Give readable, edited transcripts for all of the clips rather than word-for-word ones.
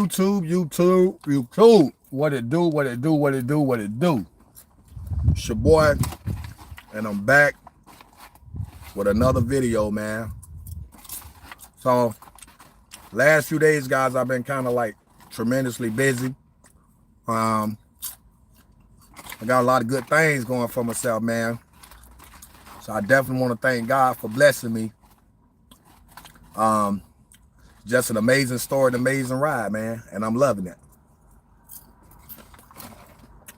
YouTube. What it do, what it do, what it do, what it do. It's your boy, and I'm back with another video, man. So, last few days, guys, I've been kind of like tremendously busy. I got a lot of good things going for myself, man. So I definitely want to thank God for blessing me. Just an amazing story, an amazing ride, man. And I'm loving it.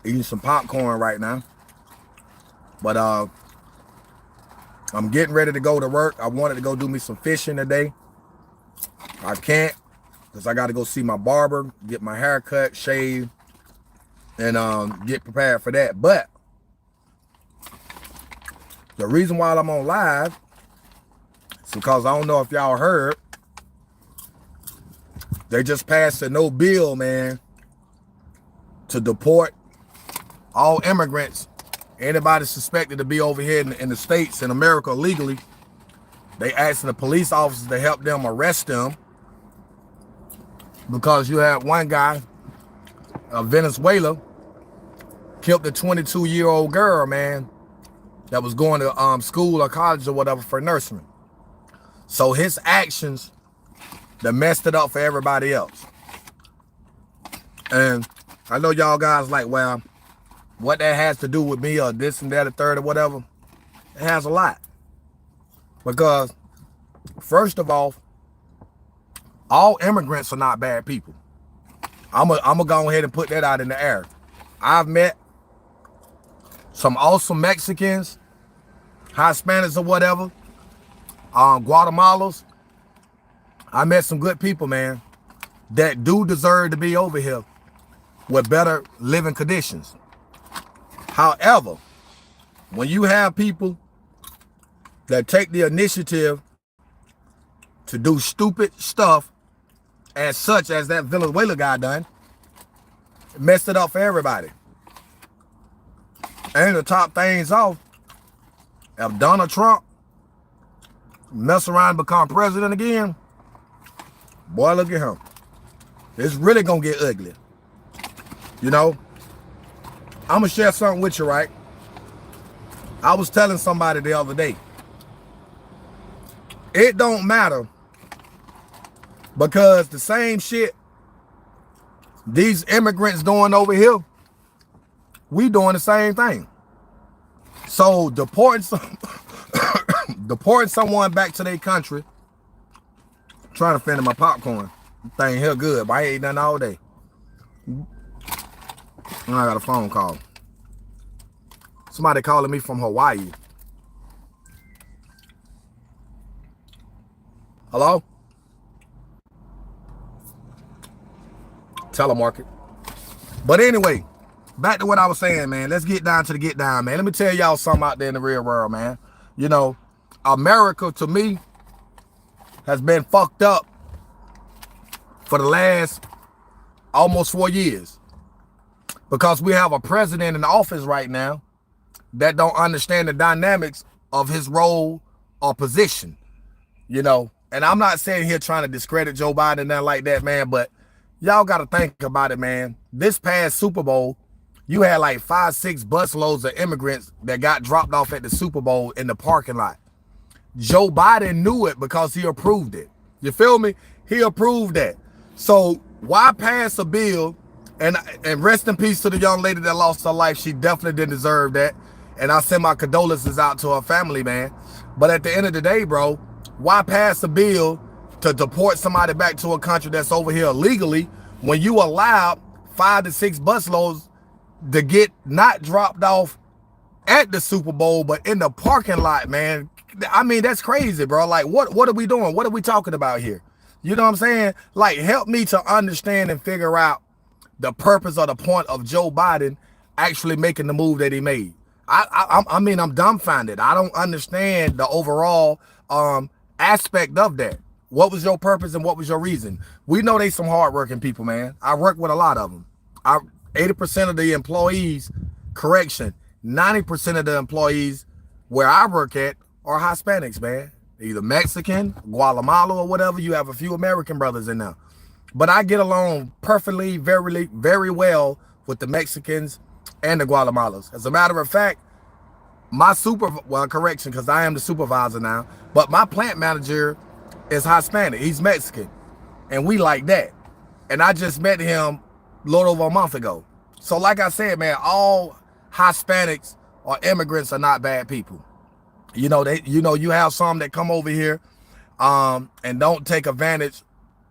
Eating some popcorn right now. But I'm getting ready to go to work. I wanted to go do me some fishing today. I can't because I got to go see my barber, get my hair cut, shave, and get prepared for that. But the reason why I'm on live is because I don't know if y'all heard, they just passed a no bill, man, to deport all immigrants, anybody suspected to be over here in the States, in America legally. They asking the police officers to help them arrest them because you had one guy, Venezuela, killed a 22-year-old girl, man, that was going to school or college or whatever for nursing. So his actions that messed it up for everybody else. And I know y'all guys like, well, what that has to do with me or this and that or third or whatever, it has a lot. Because first of all immigrants are not bad people. I'm gonna go ahead and put that out in the air. I've met some awesome Mexicans, Hispanics or whatever, Guatemalans. I met some good people, man, that do deserve to be over here with better living conditions. However, when you have people that take the initiative to do stupid stuff as such as that Venezuela guy done, it messed it up for everybody. And to top things off, if Donald Trump mess around and become president again, boy, look at him. It's really gonna get ugly. You know, I'm gonna share something with you, right? I was telling somebody the other day, it don't matter, because the same shit these immigrants doing over here, we doing the same thing. So deporting someone back to their country, I'm trying to finish my popcorn. Thing here good, but I ain't ate nothing all day. I got a phone call. Somebody calling me from Hawaii. Hello? Telemarket. But anyway, back to what I was saying, man. Let's get down to the get down, man. Let me tell y'all something out there in the real world, man. You know, America, to me, has been fucked up for the last almost 4 years. Because we have a president in office right now that don't understand the dynamics of his role or position, you know. And I'm not saying here trying to discredit Joe Biden and nothing like that, man, but y'all got to think about it, man. This past Super Bowl, you had like 5-6 busloads of immigrants that got dropped off at the Super Bowl in the parking lot. Joe Biden knew it because he approved it. You feel me? He approved that. So why pass a bill? And rest in peace to the young lady that lost her life. She definitely didn't deserve that. And I send my condolences out to her family, man. But at the end of the day, bro, why pass a bill to deport somebody back to a country that's over here illegally when you allowed 5 to 6 busloads to get not dropped off at the Super Bowl, but in the parking lot, man? I mean, that's crazy, bro. Like, what are we doing? What are we talking about here? You know what I'm saying? Like, help me to understand and figure out the purpose or the point of Joe Biden actually making the move that he made. I mean, I'm dumbfounded. I don't understand the overall aspect of that. What was your purpose and what was your reason? We know they some hardworking people, man. I work with a lot of them. 80% of the employees, 90% of the employees where I work at are Hispanics, man. Either Mexican, Guatemala, or whatever. You have a few American brothers in there. But I get along perfectly, very well with the Mexicans and the Guatemalans. As a matter of fact, well, correction, because I am the supervisor now, but my plant manager is Hispanic. He's Mexican, and we like that. And I just met him a little over a month ago. So like I said, man, all Hispanics or immigrants are not bad people. You know, you have some that come over here and don't take advantage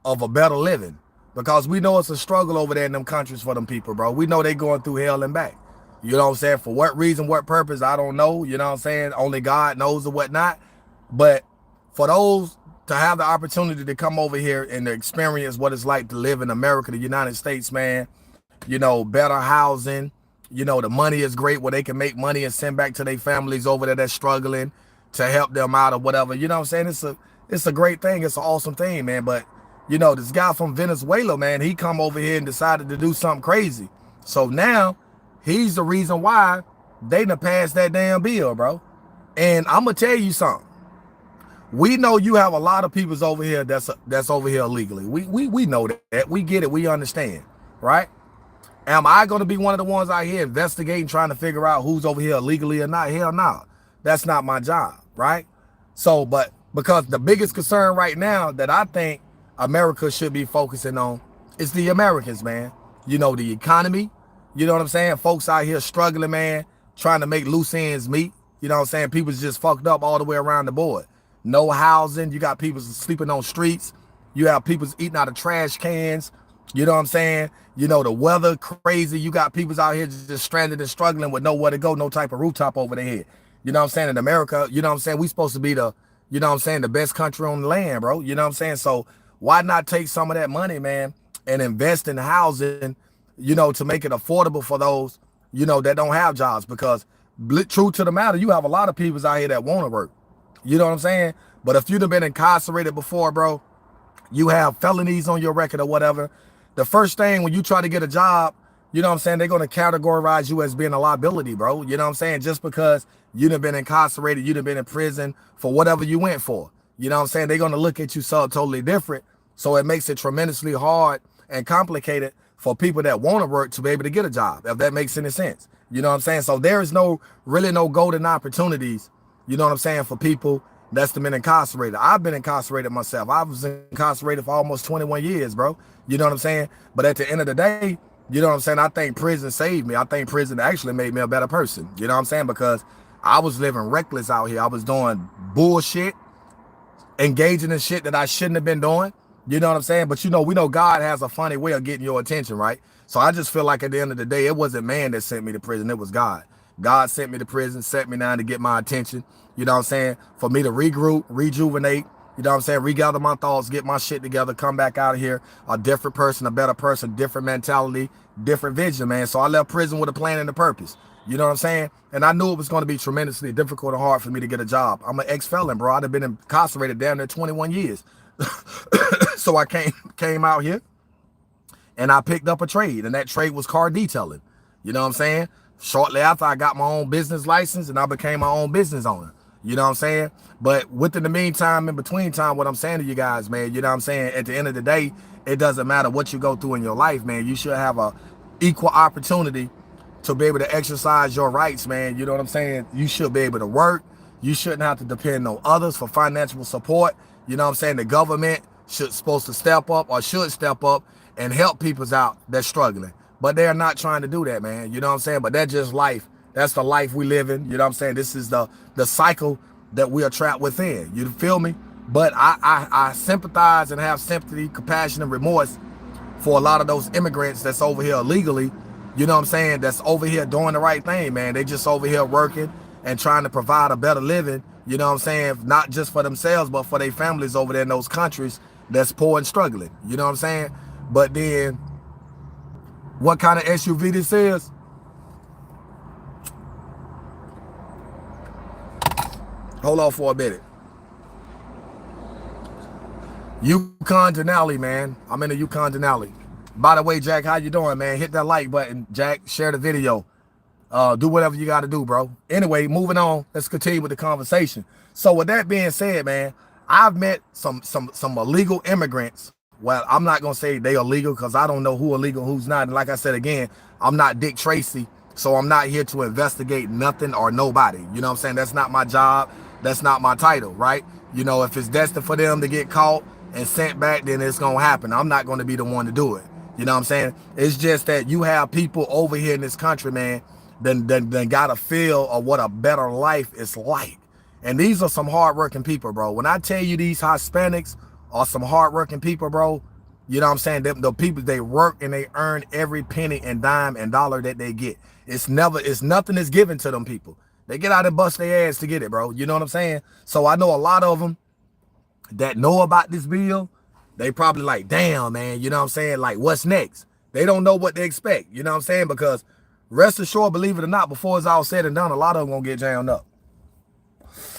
of a better living, because we know it's a struggle over there in them countries for them people, bro. We know they going through hell and back. You know what I'm saying? For what reason, what purpose, I don't know. You know what I'm saying? Only God knows or whatnot. But for those to have the opportunity to come over here and to experience what it's like to live in America, the United States, man, you know, better housing, you know, the money is great where they can make money and send back to their families over there that's struggling to help them out or whatever. You know what I'm saying? It's a great thing. It's an awesome thing, man. But, you know, this guy from Venezuela, man, he come over here and decided to do something crazy. So now he's the reason why they done passed that damn bill, bro. And I'm going to tell you something. We know you have a lot of peoples over here that's over here illegally. We know that. We get it. We understand, right? Am I going to be one of the ones out here investigating, trying to figure out who's over here illegally or not? Hell no. That's not my job, right? So, but because the biggest concern right now that I think America should be focusing on is the Americans, man. You know, the economy. You know what I'm saying? Folks out here struggling, man, trying to make loose ends meet. You know what I'm saying? People's just fucked up all the way around the board. No housing. You got people sleeping on streets. You have people eating out of trash cans. You know what I'm saying? You know, the weather crazy. You got people out here just stranded and struggling with nowhere to go, no type of rooftop over their head. You know what I'm saying? In America, you know what I'm saying? We supposed to be the, you know what I'm saying, the best country on the land, bro. You know what I'm saying? So why not take some of that money, man, and invest in housing, you know, to make it affordable for those, you know, that don't have jobs? Because true to the matter, you have a lot of people out here that want to work. You know what I'm saying? But if you'd have been incarcerated before, bro, you have felonies on your record or whatever, the first thing when you try to get a job, you know what I'm saying, they're going to categorize you as being a liability, bro. You know what I'm saying? Just because you'd have been incarcerated, you'd have been in prison for whatever you went for. You know what I'm saying? They're going to look at you so totally different. So it makes it tremendously hard and complicated for people that want to work to be able to get a job, if that makes any sense. You know what I'm saying? So there is really no golden opportunities, you know what I'm saying, for people that's been incarcerated. I've been incarcerated myself. I was incarcerated for almost 21 years, bro. You know what I'm saying? But at the end of the day, you know what I'm saying, I think prison saved me. I think prison actually made me a better person. You know what I'm saying? Because I was living reckless out here. I was doing bullshit, engaging in shit that I shouldn't have been doing. You know what I'm saying? But, you know, we know God has a funny way of getting your attention, right? So I just feel like at the end of the day, it wasn't man that sent me to prison. It was God. God sent me to prison, set me down to get my attention. You know what I'm saying? For me to regroup, rejuvenate, you know what I'm saying? Regather my thoughts, get my shit together, come back out of here a different person, a better person, different mentality, different vision, man. So I left prison with a plan and a purpose. You know what I'm saying? And I knew it was going to be tremendously difficult and hard for me to get a job. I'm an ex-felon, bro. I'd have been incarcerated down there 21 years. So I came out here and I picked up a trade, and that trade was car detailing. You know what I'm saying? Shortly after, I got my own business license and I became my own business owner. You know what I'm saying? But within the meantime, in between time, what I'm saying to you guys, man, you know what I'm saying? At the end of the day, it doesn't matter what you go through in your life, man. You should have a equal opportunity to be able to exercise your rights, man. You know what I'm saying? You should be able to work. You shouldn't have to depend on others for financial support. You know what I'm saying? The government supposed to step up or should step up and help people's out that's struggling. But they're not trying to do that, man. You know what I'm saying? But that's just life. That's the life we live in. You know what I'm saying? This is the cycle that we are trapped within. You feel me? But I sympathize and have sympathy, compassion, and remorse for a lot of those immigrants that's over here illegally. You know what I'm saying? That's over here doing the right thing, man. They just over here working and trying to provide a better living. You know what I'm saying? Not just for themselves, but for their families over there in those countries that's poor and struggling. You know what I'm saying? But then, what kind of SUV this is? Hold on for a minute. Yukon Denali, man. I'm in the Yukon Denali. By the way, Jack, how you doing, man? Hit that like button, Jack. Share the video. Do whatever you got to do, bro. Anyway, moving on. Let's continue with the conversation. So with that being said, man, I've met some illegal immigrants well, I'm not gonna say they illegal because I don't know who illegal, who's not. And like I said again, I'm not Dick Tracy, so I'm not here to investigate nothing or nobody. You know what I'm saying? That's not my job. That's not my title, right? You know, if it's destined for them to get caught and sent back, then it's gonna happen. I'm not gonna be the one to do it. You know what I'm saying? It's just that you have people over here in this country, man, then got a feel of what a better life is like. And these are some hardworking people, bro. When I tell you these Hispanics are some hardworking people, bro, you know what I'm saying? The people, they work and they earn every penny and dime and dollar that they get. It's nothing is given to them people. They get out and bust their ass to get it, bro. You know what I'm saying? So I know a lot of them that know about this bill. They probably like, damn, man, you know what I'm saying? Like, what's next? They don't know what they expect, you know what I'm saying? Because rest assured, believe it or not, before it's all said and done, a lot of them gonna get jammed up.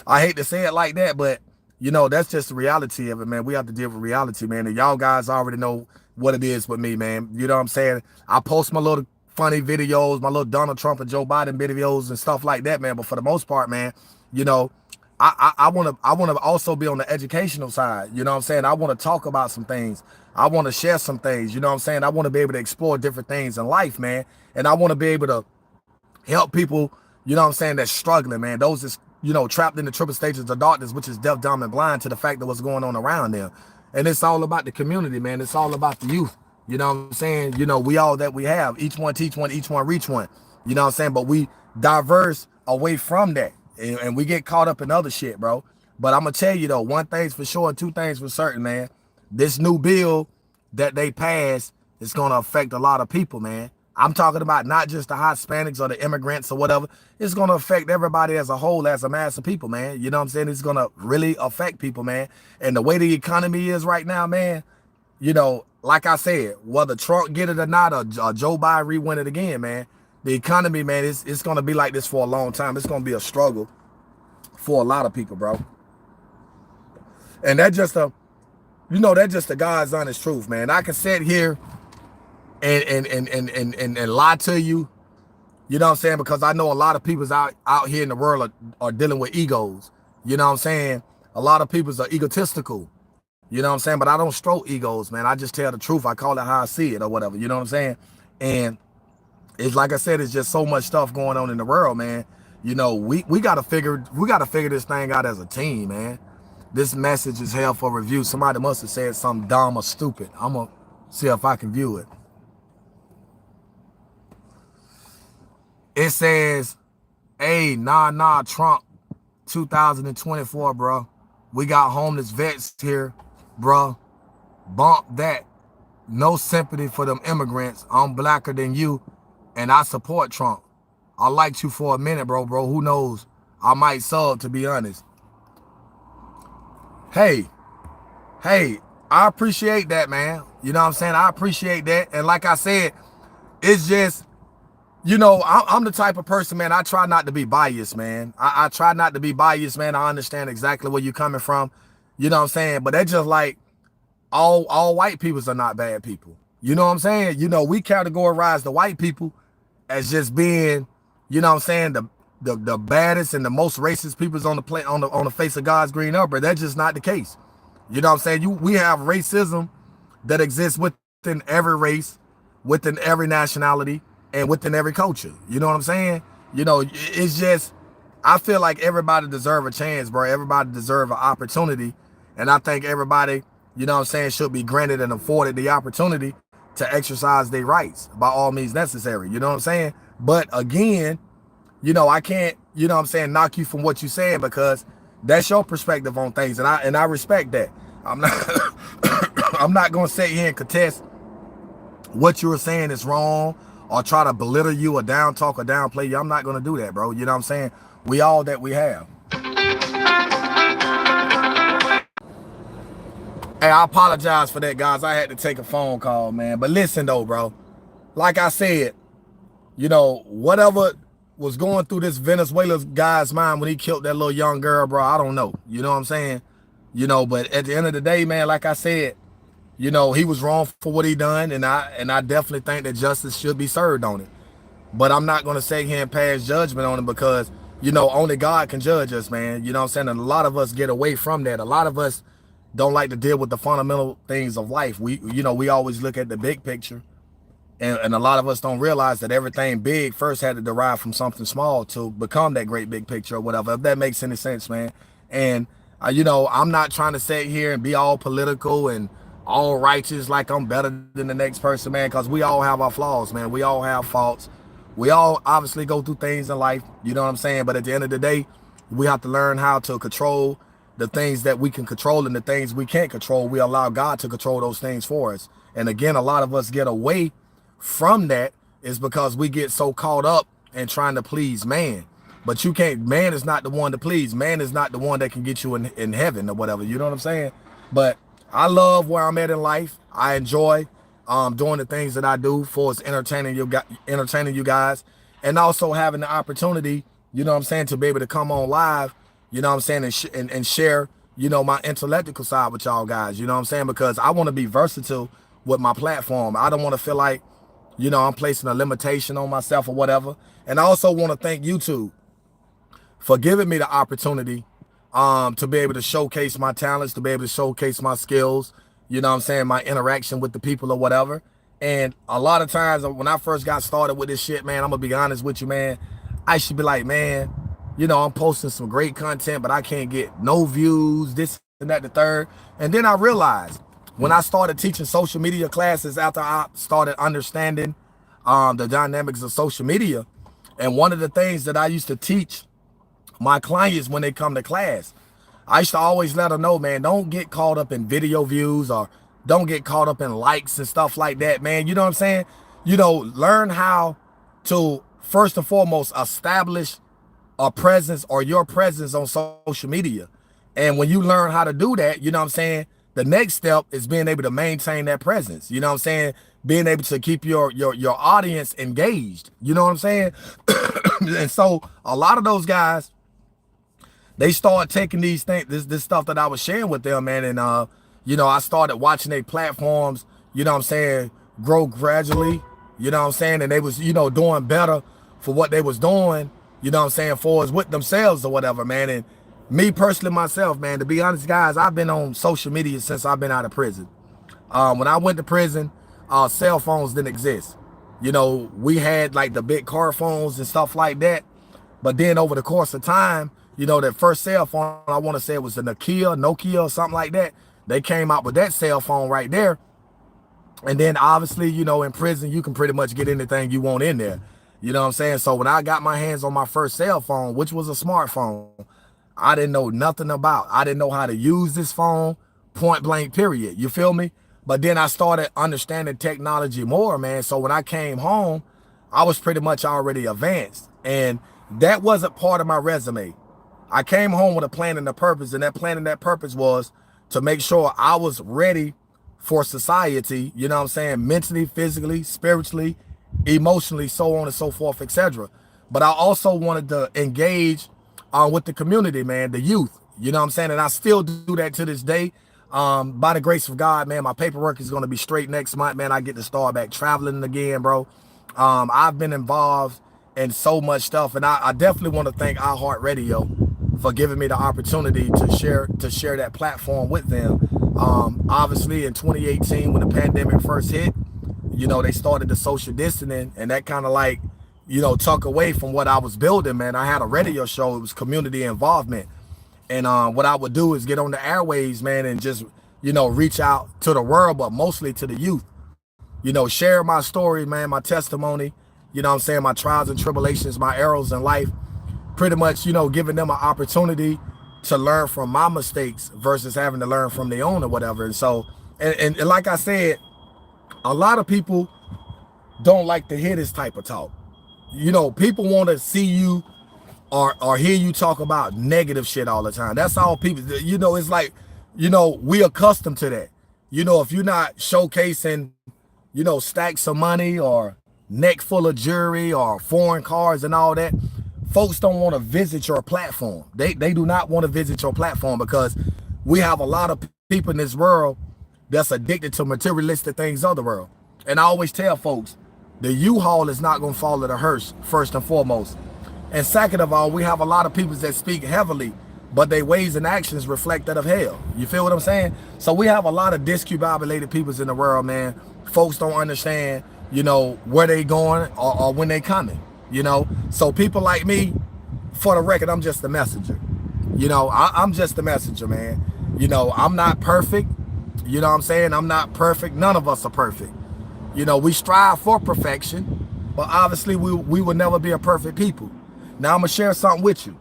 I hate to say it like that, but you know, that's just the reality of it, man. We have to deal with reality, man. And y'all guys already know what it is with me, man. You know what I'm saying? I post my little funny videos, my little Donald Trump and Joe Biden videos and stuff like that, man. But for the most part, man, you know, I want to also be on the educational side. You know what I'm saying? I want to talk about some things. I want to share some things. You know what I'm saying? I want to be able to explore different things in life, man. And I want to be able to help people, you know what I'm saying, that's struggling, man. Those that's, you know, trapped in the triple stages of darkness, which is deaf, dumb, and blind to the fact of what's going on around them. And it's all about the community, man. It's all about the youth. You know what I'm saying? You know, we all that we have. Each one teach one, each one reach one. You know what I'm saying? But we diverse away from that. And we get caught up in other shit, bro. But I'm going to tell you, though, one thing's for sure and two things for certain, man. This new bill that they passed is going to affect a lot of people, man. I'm talking about not just the Hispanics or the immigrants or whatever. It's going to affect everybody as a whole, as a mass of people, man. You know what I'm saying? It's going to really affect people, man. And the way the economy is right now, man, you know, like I said, whether Trump get it or not, or Joe Biden re-win it again, man, the economy, man, it's going to be like this for a long time. It's going to be a struggle for a lot of people, bro. And that's just that's just the God's honest truth, man. I can sit here and lie to you, you know what I'm saying? Because I know a lot of people's out here in the world are dealing with egos. You know what I'm saying? A lot of people's are egotistical. You know what I'm saying? But I don't stroke egos, man. I just tell the truth. I call it how I see it or whatever. You know what I'm saying? And it's like I said, it's just so much stuff going on in the world, man. You know, we gotta figure this thing out as a team, man. This message is held for review. Somebody must have said something dumb or stupid. I'm gonna see if I can view it. It says, hey, nah, Trump 2024, bro. We got homeless vets here, bro. Bump that. No sympathy for them immigrants. I'm blacker than you, and I support Trump. I liked you for a minute, bro. Who knows? I might sub, to be honest. Hey, I appreciate that, man. You know what I'm saying? I appreciate that. And like I said, it's just, you know, I'm the type of person, man, I try not to be biased, man. I try not to be biased, man. I understand exactly where you're coming from. You know what I'm saying? But that's just like all white peoples are not bad people. You know what I'm saying? You know, we categorize the white people as just being, you know what I'm saying, the baddest and the most racist peoples on the face of God's green earth, but that's just not the case. You know what I'm saying? We have racism that exists within every race, within every nationality, and within every culture. You know what I'm saying? You know, it's just, I feel like everybody deserve a chance, bro. Everybody deserve an opportunity. And I think everybody, you know what I'm saying, should be granted and afforded the opportunity to exercise their rights by all means necessary. You know what I'm saying? But again, you know, I can't, you know what I'm saying, knock you from what you're saying, because that's your perspective on things. And I respect that. I'm not going to sit here and contest what you were saying is wrong, or try to belittle you or down talk or downplay you. I'm not going to do that, bro. You know what I'm saying? We all that we have. Hey, I apologize for that, guys. I had to take a phone call, man. But listen, though, bro. Like I said, you know, whatever was going through this Venezuela guy's mind when he killed that little young girl, bro, I don't know. You know what I'm saying? You know, but at the end of the day, man, like I said, you know, he was wrong for what he done, and I definitely think that justice should be served on it. But I'm not going to sit here and pass judgment on him, because, you know, only God can judge us, man. You know what I'm saying? And a lot of us get away from that. A lot of us, don't like to deal with the fundamental things of life. We always look at the big picture, and a lot of us don't realize that everything big first had to derive from something small to become that great big picture or whatever, if that makes any sense, man. And I'm not trying to sit here and be all political and all righteous like I'm better than the next person, man, because we all have our flaws, man. We all have faults. We all obviously go through things in life, you know what I'm saying? But at the end of the day, we have to learn how to control the things that we can control, and the things we can't control, we allow God to control those things for us. And again, a lot of us get away from that is because we get so caught up in trying to please man. But you can't, man is not the one to please. Man is not the one that can get you in heaven or whatever. You know what I'm saying? But I love where I'm at in life. I enjoy doing the things that I do for us, entertaining you guys, and also having the opportunity, you know what I'm saying, to be able to come on live, you know what I'm saying, and share, my intellectual side with y'all guys, you know what I'm saying, because I want to be versatile with my platform. I don't want to feel like, I'm placing a limitation on myself or whatever. And I also want to thank YouTube for giving me the opportunity to be able to showcase my talents, to be able to showcase my skills, you know what I'm saying, my interaction with the people or whatever. And a lot of times when I first got started with this shit, man, I'm gonna be honest with you, man, I should be like, man, I'm posting some great content, but I can't get no views, this and that, the third. And then I realized when I started teaching social media classes after I started understanding the dynamics of social media, and one of the things that I used to teach my clients when they come to class, I used to always let them know, man, don't get caught up in video views or don't get caught up in likes and stuff like that, man. You know what I'm saying? Learn how to, first and foremost, establish a presence or your presence on social media. And when you learn how to do that, you know what I'm saying, the next step is being able to maintain that presence. You know what I'm saying? Being able to keep your audience engaged. You know what I'm saying? And so a lot of those guys, they start taking these things, this stuff that I was sharing with them, man. And, I started watching their platforms, you know what I'm saying, grow gradually, you know what I'm saying? And they was, doing better for what they was doing, you know what I'm saying, for us with themselves or whatever, man. And me personally, myself, man, to be honest, guys, I've been on social media since I've been out of prison. When I went to prison, cell phones didn't exist. We had like the big car phones and stuff like that. But then over the course of time, that first cell phone, I want to say it was a Nokia or something like that. They came out with that cell phone right there. And then obviously, in prison, you can pretty much get anything you want in there. You know what I'm saying? So when I got my hands on my first cell phone, which was a smartphone, I didn't know nothing about. I didn't know how to use this phone, point blank, period. You feel me? But then I started understanding technology more, man. So when I came home, I was pretty much already advanced. And that wasn't part of my resume. I came home with a plan and a purpose, and that plan and that purpose was to make sure I was ready for society, you know what I'm saying, mentally, physically, spiritually, emotionally, so on and so forth, etc. But I also wanted to engage with the community, man, the youth, you know what I'm saying? And I still do that to this day. By the grace of God, man, my paperwork is going to be straight next month, man. I get to start back traveling again, bro. I've been involved in so much stuff, and I definitely want to thank iHeartRadio for giving me the opportunity to share that platform with them. Obviously in 2018, when the pandemic first hit, they started the social distancing, and that kind of like, took away from what I was building, man. I had a radio show. It was community involvement. And what I would do is get on the airways, man, and just, reach out to the world, but mostly to the youth. Share my story, man, my testimony, you know what I'm saying, my trials and tribulations, my arrows in life. Pretty much, giving them an opportunity to learn from my mistakes versus having to learn from their own or whatever. And so, and like I said, a lot of people don't like to hear this type of talk. People want to see you or hear you talk about negative shit all the time. That's all people, it's like, we accustomed to that. If you're not showcasing, stacks of money or neck full of jewelry or foreign cars and all that, folks don't want to visit your platform. They do not want to visit your platform because we have a lot of people in this world that's addicted to materialistic things of the world. And I always tell folks, the U-Haul is not going to follow the hearse, first and foremost. And second of all, we have a lot of people that speak heavily but their ways and actions reflect that of hell. You feel what I'm saying? So we have a lot of discombobulated peoples in the world, man. Folks don't understand, you know, where they going or when they coming, you know. So people like me, for the record, I'm just the messenger. You know, I'm just the messenger, man. You know, I'm not perfect. You know what I'm saying? I'm not perfect. None of us are perfect. You know, we strive for perfection, but obviously we will never be a perfect people. Now I'm gonna share something with you.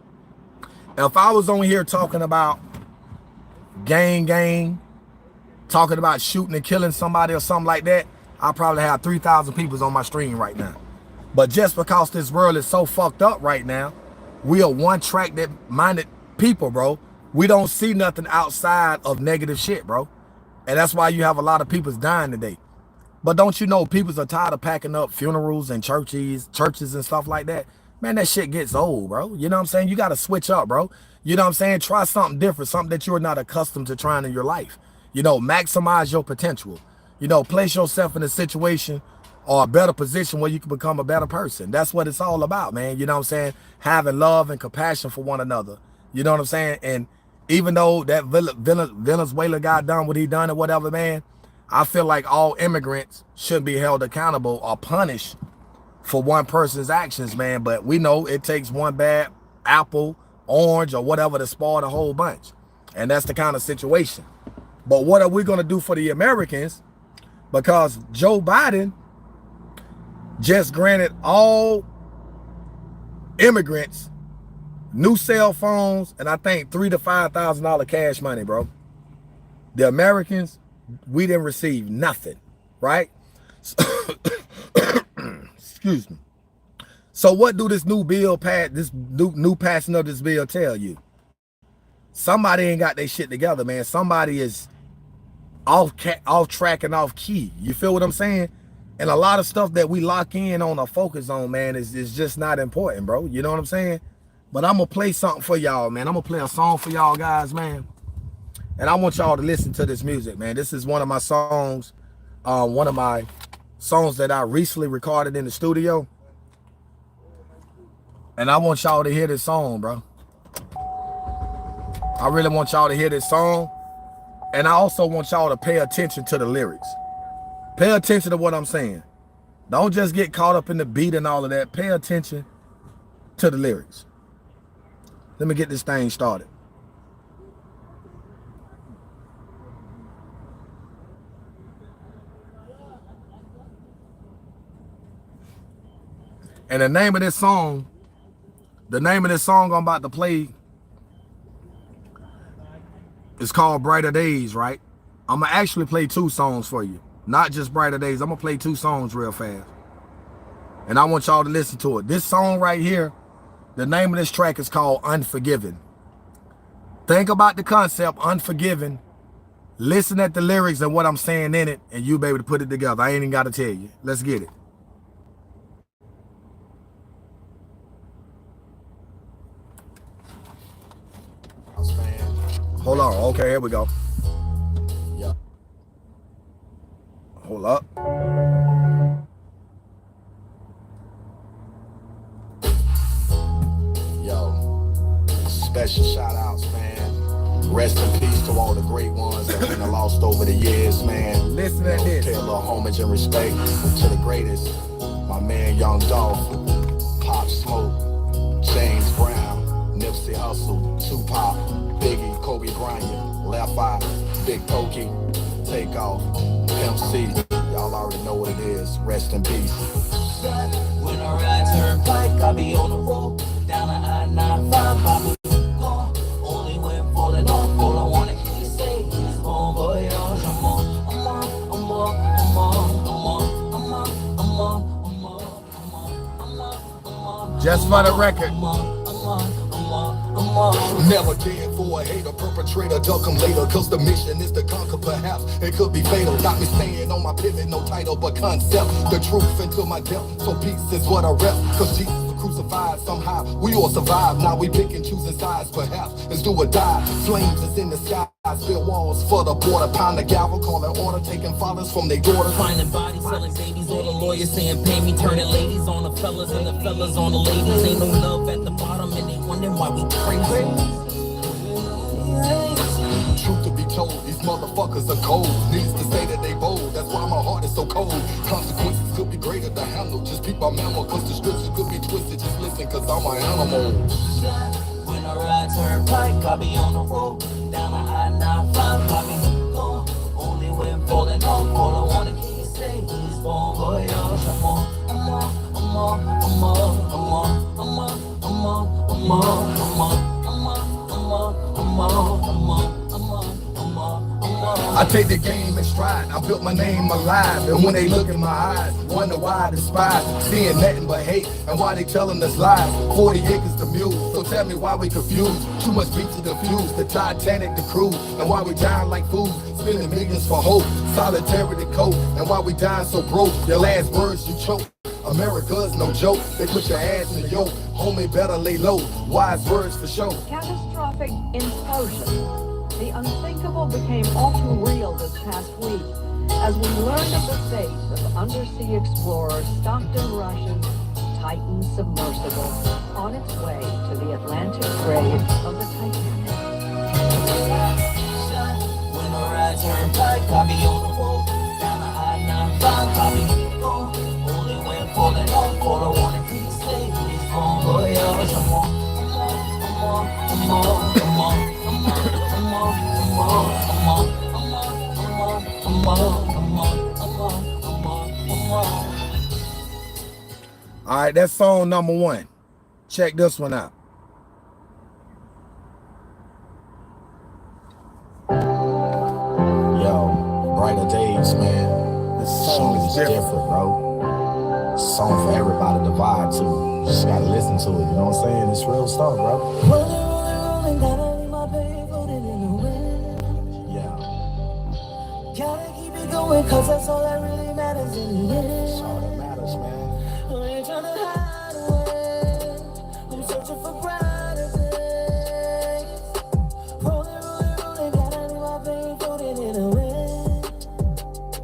If I was on here talking about gang, talking about shooting and killing somebody or something like that, I probably have 3,000 people on my stream right now. But just because this world is so fucked up right now, we are one-track minded people, bro. We don't see nothing outside of negative shit, bro. And that's why you have a lot of people dying today. But don't you know people are tired of packing up funerals and churches and stuff like that? Man, that shit gets old, bro. You know what I'm saying? You got to switch up, bro. You know what I'm saying? Try something different, something that you're not accustomed to trying in your life. You know, maximize your potential. You know, place yourself in a situation or a better position where you can become a better person. That's what it's all about, man. You know what I'm saying? Having love and compassion for one another. You know what I'm saying? And even though that Venezuela got done what he done or whatever, man, I feel like all immigrants should be held accountable or punished for one person's actions, man. But we know it takes one bad apple, orange, or whatever to spoil the whole bunch. And that's the kind of situation. But what are we going to do for the Americans? Because Joe Biden just granted all immigrants new cell phones and I think $3,000 to $5,000 cash money, bro. The Americans, we didn't receive nothing, right? Excuse me. So what do this new bill pass, this new passing of this bill tell you? Somebody ain't got their shit together, man. Somebody is off track and off key. You feel what I'm saying? And a lot of stuff that we lock in on or focus on, man, is just not important, bro. You know what I'm saying? But I'm gonna play something for y'all, man. I'm gonna play a song for y'all guys, man. And I want y'all to listen to this music, man. This is one of my songs, that I recently recorded in the studio. And I want y'all to hear this song, bro. I really want y'all to hear this song. And I also want y'all to pay attention to the lyrics. Pay attention to what I'm saying. Don't just get caught up in the beat and all of that. Pay attention to the lyrics. Let me get this thing started. And the name of this song I'm about to play is called Brighter Days, right? I'm gonna actually play two songs for you. Not just Brighter Days. I'm gonna play two songs real fast. And I want y'all to listen to it. This song right here, the name of this track is called Unforgiven. Think about the concept, Unforgiven. Listen at the lyrics and what I'm saying in it, and you'll be able to put it together. I ain't even gotta tell you. Let's get it. Hold on. Okay, here we go. Yeah. Hold up. Yo, special shout outs, man. Rest in peace to all the great ones that have been lost over the years, man. Listen to this. Pay a little homage and respect to the greatest. My man, Young Dolph, Pop Smoke, James Brown, Nipsey Hussle, Tupac, Biggie, Kobe Bryant, Left Eye, Big Pokey, Takeoff, Pimp C. Y'all already know what it is. Rest in peace. When I ride turnpike, I be on the road. Down the I-95, I be gone. Only when falling off, all I wanna hear you say is bon voyage. Just for the record. Never cared for a hater, perpetrator, duck him later. Cause the mission is to conquer, perhaps it could be fatal. Got me staying on my pivot, no title but concept. The truth into my depth, so peace is what I rep. Cause Jesus was crucified somehow, we all survive. Now we pick and choosing sides, perhaps it's do or die. Flames is in the sky, build walls for the border. Pound the gavel, calling order, taking fathers from their daughters. Finding bodies, selling babies, all the lawyers saying pay me. Turning ladies on the fellas and the fellas on the ladies. Ain't no love at the bottom and they wondering why we crazy. Truth to be told, these motherfuckers are cold. Needs to say that they bold, that's why my heart is so cold. Consequences could be greater to handle. Just keep my memo, cause the scriptures could be twisted. Just listen, cause I'm an animal. When I ride turnpike, I be on the road. Down the I-95, I be gone. Only when falling off, all I wanna keep saying is bon voyage. I'm on, I'm on, I'm on, I'm on, I'm on, I'm on, I'm on, I'm on, I'm on, I'm on, I'm on, I'm on, I'm on. I take the game in stride, I built my name alive. And when they look in my eyes, wonder why I despise seeing nothing but hate, and why they telling us lies. 40 acres to mule, so tell me why we confused. Too much beat to confuse, the Titanic, the crew. And why we dying like fools, spending millions for hope. Solidarity coat, and why we dying so broke. Your last words you choke. America's no joke, they put your ass in the yoke. Homie, better lay low, wise words for show. Catastrophic implosion. The unthinkable became all too real this past week as we learned of the fate of undersea explorer Stockton Rush's Titan submersible on its way to the Atlantic grave of the Titanic. When I ride turnpike, I be on the road. Down the I-95, I be gone. Only when falling off, all I wanna be safe is bon voyage. I'm on, I'm on, I'm on, I'm on. All right, that's song number 1. Check this one out. Yo, Brighter Days, man. This song is different, bro. Song for everybody to vibe to. Just gotta listen to it, you know what I'm saying? It's real stuff, bro. Rolling, gotta leave my baby floating in the wind. Yeah. Gotta keep it going, cause that's all that really matters in the end. That's all that matters, man. I ain't tryna hide away. I'm searching for brighter days. Rolling, gotta leave my baby floating in the wind.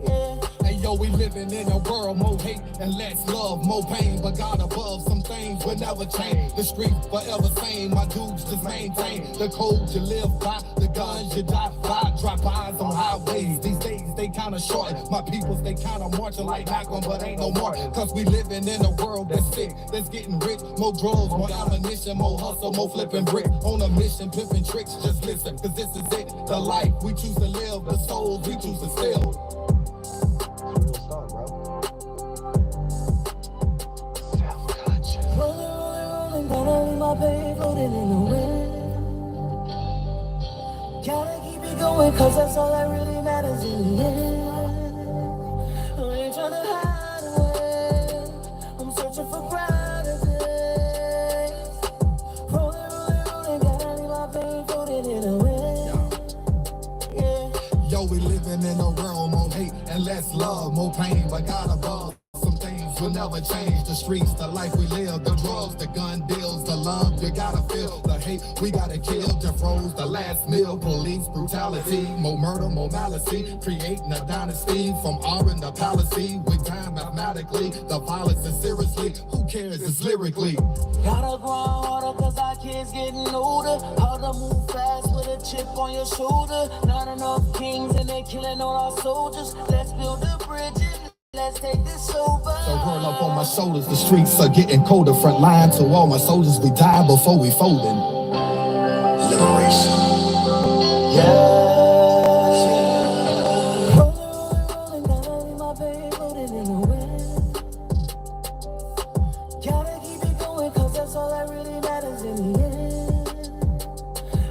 Yeah. Hey yo, we living in a world, more hate and less love, more pain. But God above, some things will never change. The street forever same, my dudes just maintain the code you live by, the guns you die by. Drop eyes on highways, these days they kinda short. My peoples, they kinda marching like Malcolm, but ain't no more. Cause we living in a world that's sick, that's getting rich. More drugs, more ammunition, more hustle, more flipping brick. On a mission, pimping tricks, just listen, cause this is it. The life we choose to live, the souls we choose to steal. Rolling, gotta leave my baby floating in the wind. Gotta keep it going, cause that's all that really matters in the end. I ain't tryna hide away. I'm searching for brighter days. Rolling, gotta leave my baby floating in the wind. Yeah. Yo, we living in a world, more hate and less love, more pain, but God above. Some things will never change. The streets, the life we live, the drugs, the gun deals, the love you gotta feel, the hate we gotta kill. Death rows, the last meal, police brutality, more murder, more malice, creating a dynasty from Auburn to Palisade. With time mathematically, the violence is seriously. Who cares? It's lyrically. Gotta grind harder cause our kids getting older. Hard to move fast with a chip on your shoulder. Not enough kings and they killing all our soldiers. Let's build a bridge. Let's take this over. The world up on my shoulders, the streets are getting colder. Front line to all my soldiers, we die before we folding. Liberation. Yeah. Rolling, gotta leave my baby floating in the wind. Gotta keep it going, cause that's all that really matters in the end.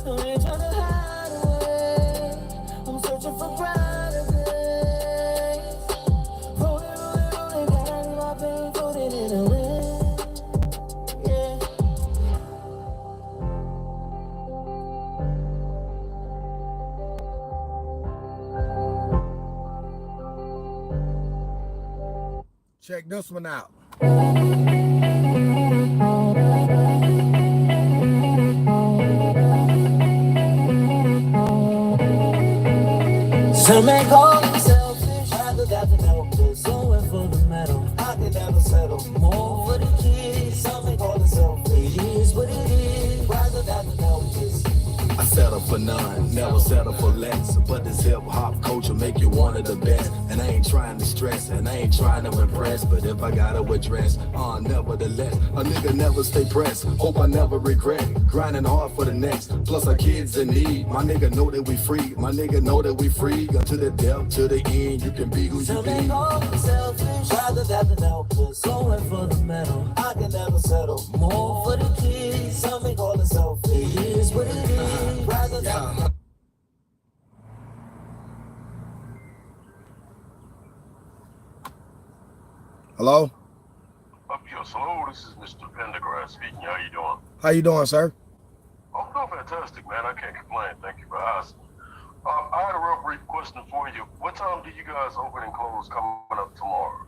I ain't tryna hide away. I'm searching for brighter days. Rolling, gotta leave my baby floating in the wind. Yeah. Check this one out. Some may call me selfish, rather than helpless. Going for the medal, I can never settle. More for the kids, some may call it selfish. It is what it is, rather than helpless. I settle for for none, never settle for less. But this hip hop culture make you one of the best. And I ain't trying to stress, and I ain't trying to impress. But if I gotta address, nevertheless, a nigga never stay pressed. Hope I never regret, grinding hard for the next. Plus our kids in need, my nigga know that we free. My nigga know that we free. To the depth, to the end, you can be who you Some be. they call me selfish, rather than helpless. Going for the medal, I can never settle. More for the kids, some may call it selfish. It is what it is, rather than. Hello? Yes, hello, this is Mr. Pendergrass speaking. How you doing? How you doing, sir? I'm doing fantastic, man. I can't complain. Thank you for asking. I had a real brief question for you. What time do you guys open and close coming up tomorrow?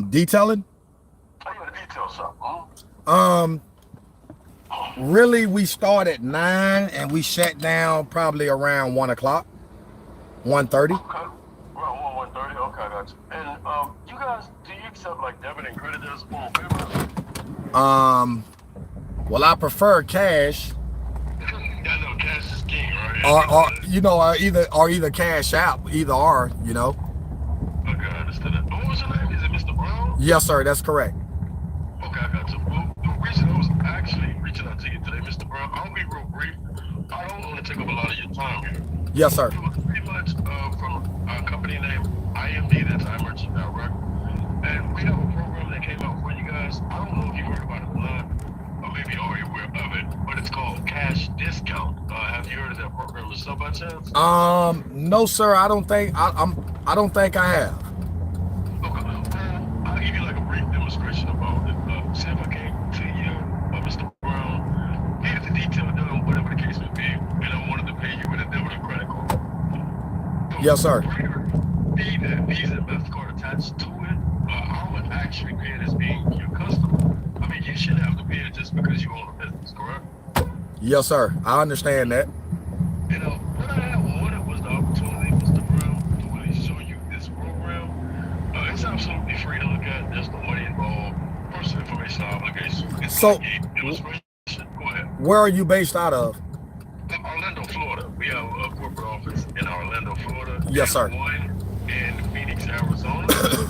Detailing? Oh, yeah, the detail shop, huh? Really, we start at 9 and we shut down probably around 1 o'clock, 1:30. Okay. Around 1:30. Okay, I got you. And you guys, do you accept like debit and credit as a form of payment? Well, I prefer cash, Yeah, I know cash is king, right? or either cash out, either or, you know. Okay, I understand that. What was your name? Is it Mr. Brown? Yes, sir, that's correct. Okay, I got you. Well, the reason I was actually reaching out to you today, Mr. Brown, I'll be real brief. I don't want to take up a lot of your time here. Yes, sir. It was pretty much from a company named IMD, that's iMerchant Direct. And we have a program that came out for you guys. I don't know if you've heard about it or not, or maybe you're already aware of it, but it's called Cash Discount. Have you heard of that program yourself by chance? No, sir, I don't think I don't think I have. Okay, well, I'll give you like a brief demonstration about it. See if I came to you, Mr. Brown. Here's the detail done, whatever the case may be, and I wanted to pay you with a debit or credit card. So Yes, sir. Be that Visa and MasterCard attached to it, I would actually pay it as being your customer. I mean, you shouldn't have to pay it just because you own a business, correct? Yes, sir. I understand that. You know, what I had wanted was the opportunity, Mr. Brown, to really show you this program. It's absolutely free to look at. There's no money involved. Personal information obligation. It's So- like a demonstration. Go ahead. Where are you based out of? Orlando, Florida. We have a corporate office in Orlando, Florida. Yes, sir. And one in Phoenix, Arizona. The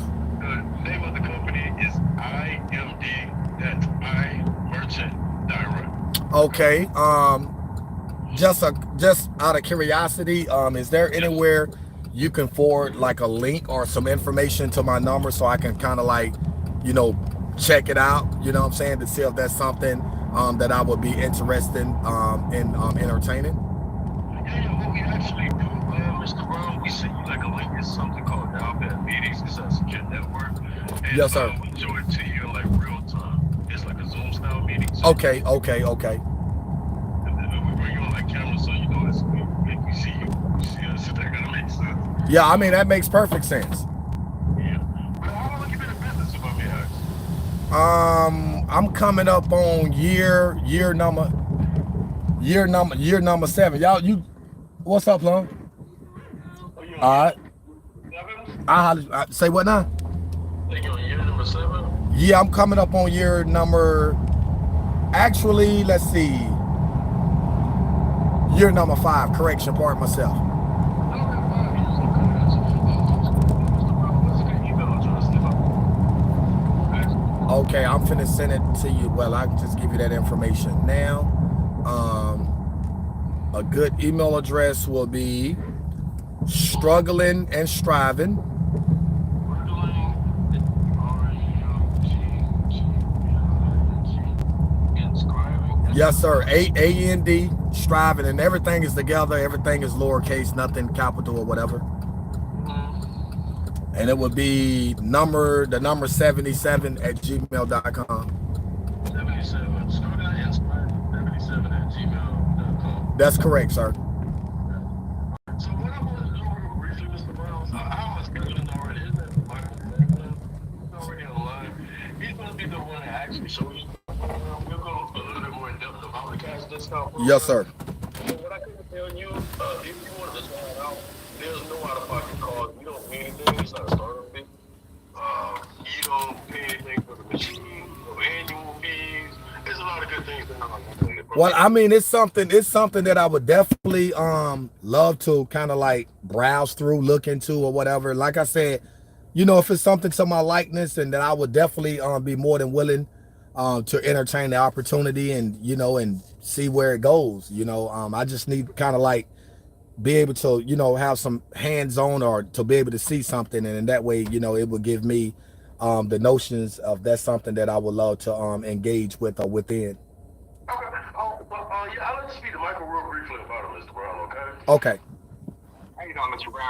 name of the company is IMD. That's iMerchant Direct. Okay. Just out of curiosity, is there anywhere you can forward like a link or some information to my number so I can kind of like, check it out, you know what I'm saying, to see if that's something that I would be interested in entertaining? Yeah, what we actually do, Mr. Brown, we send you like a link. It's something called Dialpad Meetings. It's a secure network. And, Yes, sir. We show it to you in like real time. It's like a Zoom style meeting. So Okay. and then we bring you on like camera so you know it's we make you see us. If that kind of makes sense. Yeah, I mean, that makes perfect sense. Yeah. But how long you been in business, if I may ask? I'm coming up on year number 7. Y'all, what's up, Lon? Oh, you on All right. 7? I say what now? Like you on year number 7? Yeah, I'm coming up on year number. Actually, let's see. Year number 5. Correction, part myself. Okay, 5 years. Okay, that's Mr. Brown, what's a good email address if I Okay, I'm finna send it to you. Well, I can just give you that information now. A good email address will be struggling and striving. Yes, sir. AND striving, and everything is together. Everything is lowercase, nothing capital or whatever. And it would be the number 77 at gmail.com. 77, struggling and striving, 77 at gmail.com. That's correct, sir. So what I want to do real briefly, Mr. Brown, I was scheduling already. Isn't that Michael Franklin? He's already online. He's going to be the one that actually shows you. We'll go a little bit more in depth about the cash discount program. Yes, sir. So what I can tell you, if you wanted to try it out, there's no out-of-pocket cost. You don't pay anything. It's not a startup fee. You don't pay anything for the machine, no annual fees. There's a lot of good things that Well, I mean, it's something that I would definitely love to kind of like browse through, look into, or whatever. Like I said, you know, if it's something to my likeness, and then I would definitely be more than willing to entertain the opportunity, and you know, and see where it goes. You know, I just need kind of like be able to, you know, have some hands on, or to be able to see something, and in that way, you know, it would give me the notions of that's something that I would love to engage with or within. Okay. Oh, well, yeah, I'll let you speak to Michael real briefly about it, Mr. Brown, okay? Okay. How you doing, Mr. Brown?